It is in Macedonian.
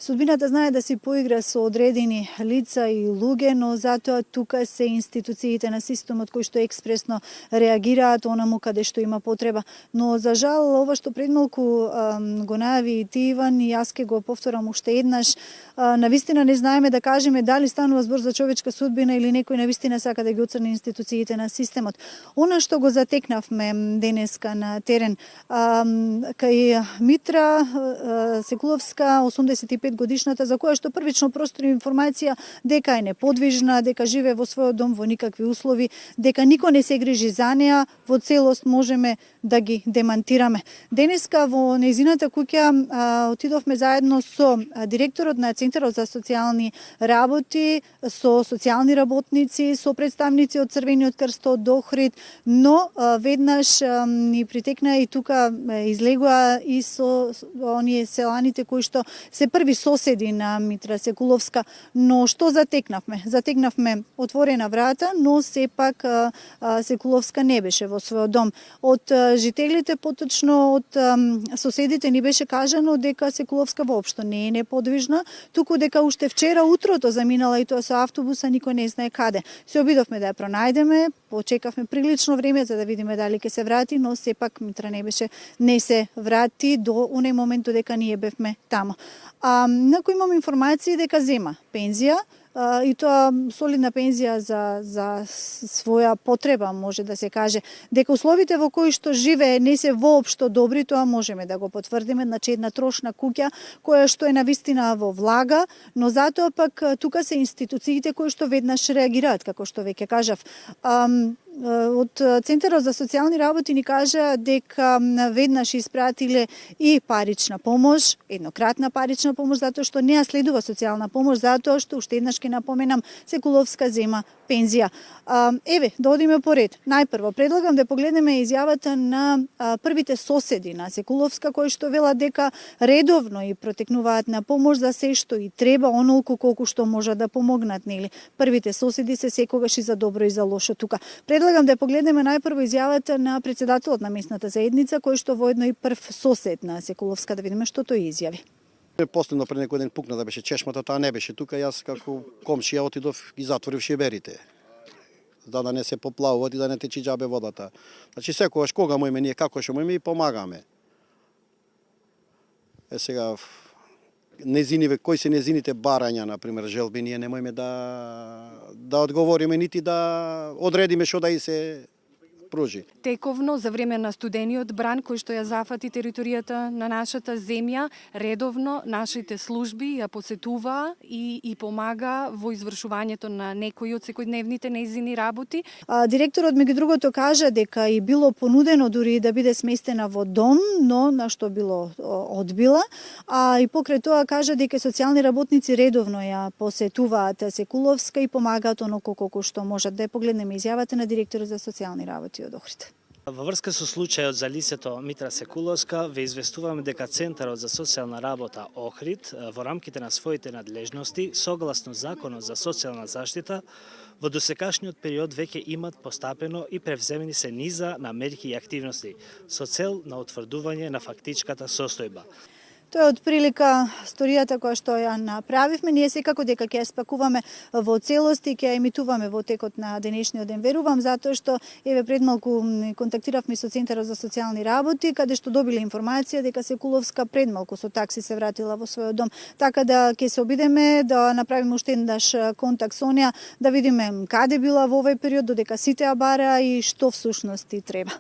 Судбината знае да си поигра со одредени лица и луѓе, но затоа тука се институциите на системот кои што експресно реагираат онаму каде што има потреба. Но за жал ова што предмалку го најави и ти, Иван, и јас ке го повторам уште еднаш, навистина не знаеме да кажеме дали станува збор за човечка судбина или некој навистина сака да ги оцрни институциите на системот. Она што го затекнавме денеска на терен, кај Митра Секуловска, 85 годишната, за која што првично простори информација дека е неподвижна, дека живее во својот дом во никакви услови, дека никој не се грижи за неа, во целост можеме да ги демантираме. Денеска во нејзината куќа отидовме заедно со директорот на Центарот за социјални работи, со социјални работници, со представници од Црвениот крст од Охрид, но веднаш ни притекна и тука излегува и со оние селаните кои што се први соседи на Митра Секуловска. Но што затекнавме? Затекнавме отворена врата, но сепак Секуловска не беше во својот дом. Од жителите, поточно од соседите, ни беше кажано дека Секуловска воопшто не е неподвижна, туку дека уште вчера утрото заминала и тоа со автобуса, никој не знае каде. Се обидовме да ја пронајдеме, почекавме прилично време за да видиме дали ќе се врати, но сепак Митра не се врати до оној момент дека ние бевме тамо. Нако имам информации дека зема пензија, и тоа солидна пензија за своја потреба, може да се каже. Дека условите во кои што живее не се воопшто добри, тоа можеме да го потврдиме. Значи една трошна куќа која што е навистина во влага, но затоа пак тука се институциите кои што веднаш реагираат, како што веќе кажав. Од Центарот за социјални работи ни кажа дека веднаш испратиле и парична помош, еднократна парична помош, затоа што не ја следува социјална помош, затоа што уште еднаш ќе напоменам Секуловска зема пензија. Еве, да одиме поред. Најпрво предлагам да погледнеме изјавата на првите соседи на Секуловска, кои што велат дека редовно и протекнуваат на помош за се што и треба, онолку колку што можат да помогнат, нели? Првите соседи се секогаш и за добро и за лошо тука. Предлагам да погледнеме најпрво изјавата на претседателот на местната заедница, кој што воедно и прв сосед на Секуловска, да видиме што тој изјави. Последно пред некој ден пукна да беше чешмата, таа не беше тука, јас како комшија отидов и затворив шиберите. Да не се поплавуваат и да не течи џабе водата. Значи секогаш кога можеме ние, како што можеме и помагаме. Сега кои се незините барања, например, желби, ние не можеме да одговориме нити да одредиме што да и се пружи. Тековно за време на студениот бран кој што ја зафати територијата на нашата земја, редовно нашите служби ја посетува и помага во извршувањето на некои од секојдневните нејзини работи. Директорот меѓу другото кажа дека и било понудено дури да биде сместена во дом, но на што било одбила, и покрај тоа кажа дека социјални работници редовно ја посетуваат Секуловска и помагаат оноко колку што можат. Да ја погледнеме изјавата на директорот за социјални работи од Охрид. Во врска со случајот за лицето Митра Секуловска, ве известуваме дека Центарот за социјална работа Охрид во рамките на своите надлежности, согласно Законот за социјална заштита, во досекашниот период веќе имат постапено и превземени се низа на мерки и активности со цел на утврдување на фактичката состојба. Тоа е отприлика сторијата која што ја направивме. Ние секако дека ќе ја спакуваме во целост и ќе ја емитуваме во текот на денешниот ден. Верувам затоа што еве пред малку контактиравме со Центарот за социјални работи, каде што добиле информација дека Секуловска пред малку со такси се вратила во својот дом. Така да ќе се обидеме да направиме уште еднаш контакт со неа, да видиме каде била во овој период, додека сите ја бара и што всушност и треба.